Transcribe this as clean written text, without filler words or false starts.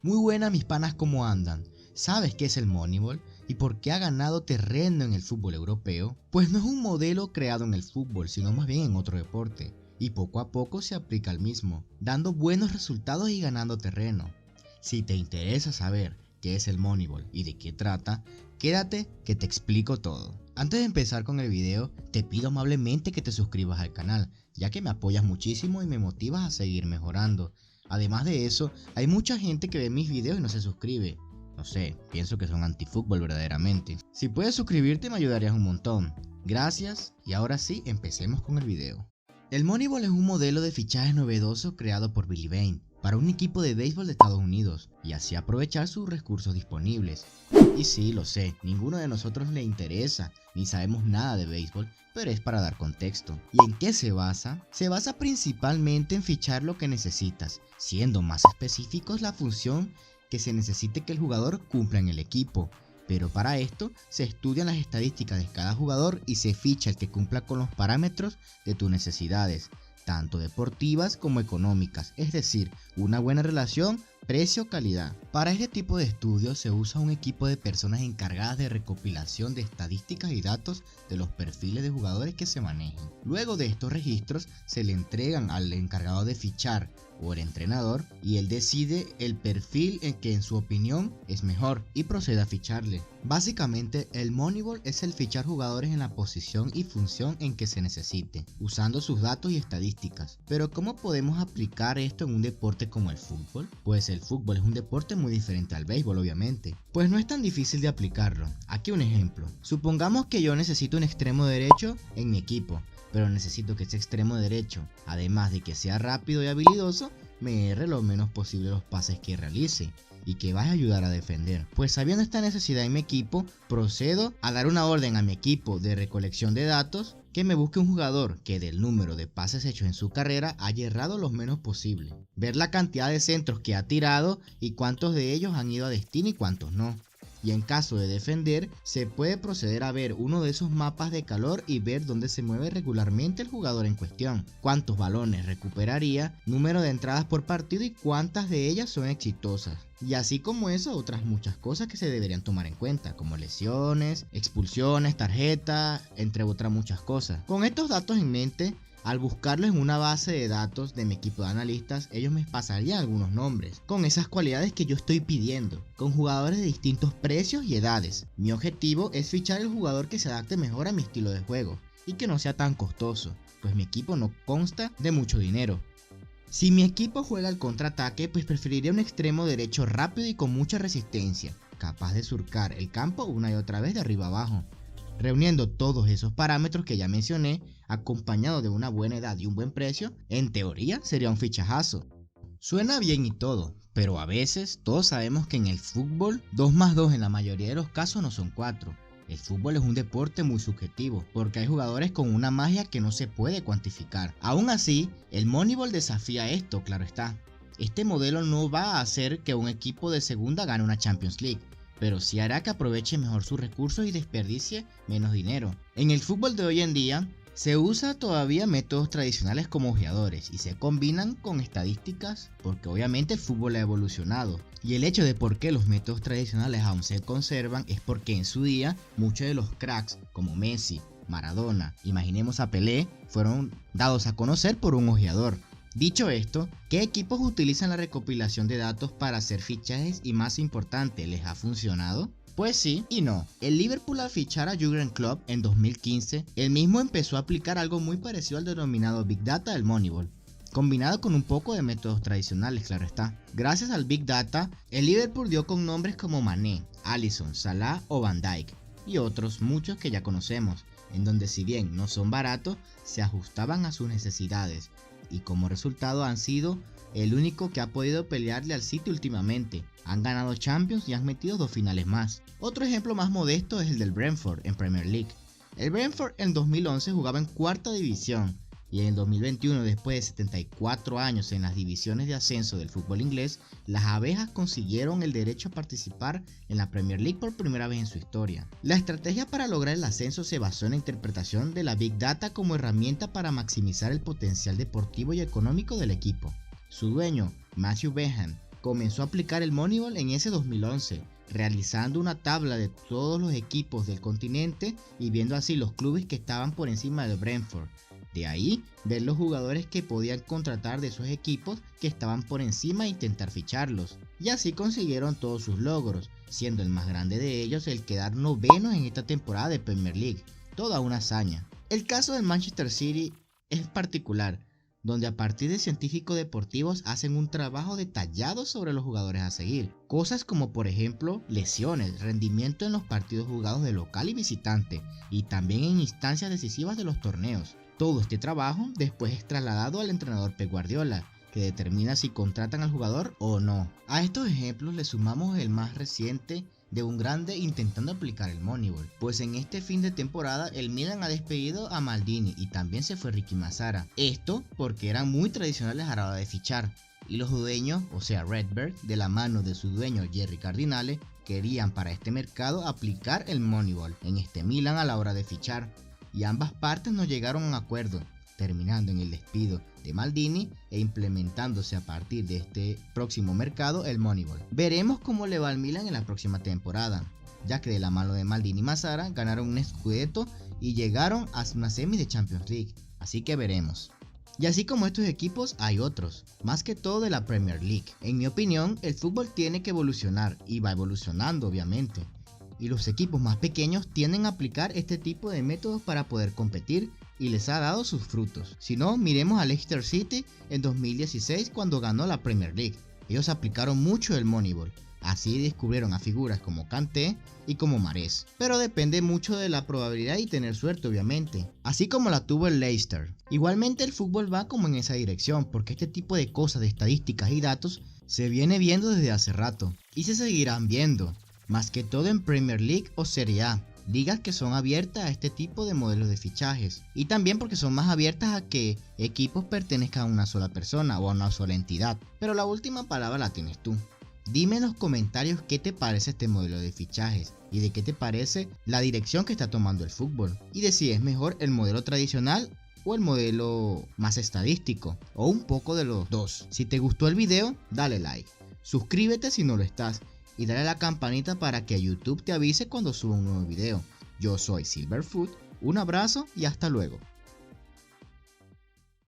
Muy buenas mis panas, ¿cómo andan? ¿Sabes qué es el Moneyball y por qué ha ganado terreno en el fútbol europeo? Pues no es un modelo creado en el fútbol, sino más bien en otro deporte, y poco a poco se aplica al mismo, dando buenos resultados y ganando terreno. Si te interesa saber qué es el Moneyball y de qué trata, quédate que te explico todo. Antes de empezar con el video, te pido amablemente que te suscribas al canal, ya que me apoyas muchísimo y me motivas a seguir mejorando. Además de eso, hay mucha gente que ve mis videos y no se suscribe. No sé, pienso que son antifútbol verdaderamente. Si puedes suscribirte me ayudarías un montón. Gracias, y ahora sí, empecemos con el video. El Moneyball es un modelo de fichaje novedoso creado por Billy Beane para un equipo de béisbol de Estados Unidos y así aprovechar sus recursos disponibles. Y sí, lo sé, ninguno de nosotros le interesa ni sabemos nada de béisbol, pero es para dar contexto. ¿Y en qué se basa? Se basa principalmente en fichar lo que necesitas, siendo más específicos la función que se necesite que el jugador cumpla en el equipo. Pero para esto se estudian las estadísticas de cada jugador y se ficha el que cumpla con los parámetros de tus necesidades, tanto deportivas como económicas, es decir, una buena relación precio-calidad. Para este tipo de estudios se usa un equipo de personas encargadas de recopilación de estadísticas y datos de los perfiles de jugadores que se manejen. Luego de estos registros se le entregan al encargado de fichar o el entrenador y él decide el perfil en que en su opinión es mejor y procede a ficharle. Básicamente el Moneyball es el fichar jugadores en la posición y función en que se necesite, usando sus datos y estadísticas. Pero ¿cómo podemos aplicar esto en un deporte como el fútbol? Pues el fútbol es un deporte muy diferente al béisbol, obviamente. Pues no es tan difícil de aplicarlo. Aquí un ejemplo. Supongamos que yo necesito un extremo derecho en mi equipo, pero necesito que ese extremo derecho, además de que sea rápido y habilidoso, me erre lo menos posible los pases que realice y que vaya a ayudar a defender. Pues sabiendo esta necesidad en mi equipo, procedo a dar una orden a mi equipo de recolección de datos que me busque un jugador que del número de pases hechos en su carrera haya errado lo menos posible. Ver la cantidad de centros que ha tirado y cuántos de ellos han ido a destino y cuántos no. Y en caso de defender, se puede proceder a ver uno de esos mapas de calor y ver dónde se mueve regularmente el jugador en cuestión, cuántos balones recuperaría, número de entradas por partido y cuántas de ellas son exitosas. Y así como eso, otras muchas cosas que se deberían tomar en cuenta, como lesiones, expulsiones, tarjetas, entre otras muchas cosas. Con estos datos en mente, al buscarlo en una base de datos de mi equipo de analistas, ellos me pasarían algunos nombres, con esas cualidades que yo estoy pidiendo, con jugadores de distintos precios y edades. Mi objetivo es fichar el jugador que se adapte mejor a mi estilo de juego, y que no sea tan costoso, pues mi equipo no consta de mucho dinero. Si mi equipo juega al contraataque, pues preferiría un extremo derecho rápido y con mucha resistencia, capaz de surcar el campo una y otra vez de arriba abajo. Reuniendo todos esos parámetros que ya mencioné, acompañado de una buena edad y un buen precio, en teoría sería un fichajazo. Suena bien y todo, pero a veces todos sabemos que en el fútbol 2 más 2 en la mayoría de los casos no son 4. El fútbol es un deporte muy subjetivo, porque hay jugadores con una magia que no se puede cuantificar. Aún así, el Moneyball desafía esto, claro está. Este modelo no va a hacer que un equipo de segunda gane una Champions League, pero sí hará que aproveche mejor sus recursos y desperdicie menos dinero. En el fútbol de hoy en día, se usa todavía métodos tradicionales como ojeadores y se combinan con estadísticas porque obviamente el fútbol ha evolucionado. Y el hecho de por qué los métodos tradicionales aún se conservan es porque en su día muchos de los cracks como Messi, Maradona, imaginemos a Pelé, fueron dados a conocer por un ojeador. Dicho esto, ¿qué equipos utilizan la recopilación de datos para hacer fichajes y más importante, les ha funcionado? Pues sí y no. El Liverpool al fichar a Jurgen Klopp en 2015, él mismo empezó a aplicar algo muy parecido al denominado Big Data del Moneyball, combinado con un poco de métodos tradicionales, claro está. Gracias al Big Data, el Liverpool dio con nombres como Mané, Alisson, Salah o Van Dijk y otros muchos que ya conocemos, en donde si bien no son baratos, se ajustaban a sus necesidades y como resultado han sido el único que ha podido pelearle al City últimamente. Han ganado Champions y han metido 2 finales más. Otro ejemplo más modesto es el del Brentford en Premier League. El Brentford en 2011 jugaba en cuarta división y en el 2021, después de 74 años en las divisiones de ascenso del fútbol inglés, las abejas consiguieron el derecho a participar en la Premier League por primera vez en su historia. La estrategia para lograr el ascenso se basó en la interpretación de la Big Data como herramienta para maximizar el potencial deportivo y económico del equipo. Su dueño, Matthew Benham, comenzó a aplicar el Moneyball en ese 2011, realizando una tabla de todos los equipos del continente y viendo así los clubes que estaban por encima del Brentford. De ahí, ver los jugadores que podían contratar de esos equipos que estaban por encima e intentar ficharlos. Y así consiguieron todos sus logros, siendo el más grande de ellos el quedar novenos en esta temporada de Premier League. Toda una hazaña. El caso del Manchester City es particular, donde a partir de científicos deportivos hacen un trabajo detallado sobre los jugadores a seguir. Cosas como por ejemplo lesiones, rendimiento en los partidos jugados de local y visitante, y también en instancias decisivas de los torneos. Todo este trabajo después es trasladado al entrenador Pep Guardiola, que determina si contratan al jugador o no. A estos ejemplos le sumamos el más reciente de un grande intentando aplicar el Moneyball, pues en este fin de temporada el Milan ha despedido a Maldini y también se fue Ricky Mazzara. Esto porque eran muy tradicionales a la hora de fichar, y los dueños, o sea Redbird, de la mano de su dueño Jerry Cardinale, querían para este mercado aplicar el Moneyball en este Milan a la hora de fichar, y ambas partes no llegaron a un acuerdo, terminando en el despido de Maldini e implementándose a partir de este próximo mercado el Moneyball. Veremos cómo le va al Milan en la próxima temporada, ya que de la mano de Maldini y Mazzara ganaron un Scudetto y llegaron a una semi de Champions League, así que veremos. Y así como estos equipos hay otros, más que todo de la Premier League. En mi opinión, el fútbol tiene que evolucionar y va evolucionando obviamente, y los equipos más pequeños tienden a aplicar este tipo de métodos para poder competir y les ha dado sus frutos. Si no, miremos a Leicester City en 2016 cuando ganó la Premier League. Ellos aplicaron mucho el Moneyball, así descubrieron a figuras como Kanté y como Mahrez. Pero depende mucho de la probabilidad y tener suerte obviamente, así como la tuvo el Leicester. Igualmente el fútbol va como en esa dirección, porque este tipo de cosas de estadísticas y datos se viene viendo desde hace rato y se seguirán viendo, más que todo en Premier League o Serie A, ligas que son abiertas a este tipo de modelos de fichajes, y también porque son más abiertas a que equipos pertenezcan a una sola persona o a una sola entidad. Pero la última palabra la tienes tú. Dime en los comentarios qué te parece este modelo de fichajes y de qué te parece la dirección que está tomando el fútbol, y de si es mejor el modelo tradicional o el modelo más estadístico, o un poco de los dos. Si te gustó el video, dale like, suscríbete si no lo estás, y dale a la campanita para que YouTube te avise cuando suba un nuevo video. Yo soy Silverfoot, un abrazo y hasta luego.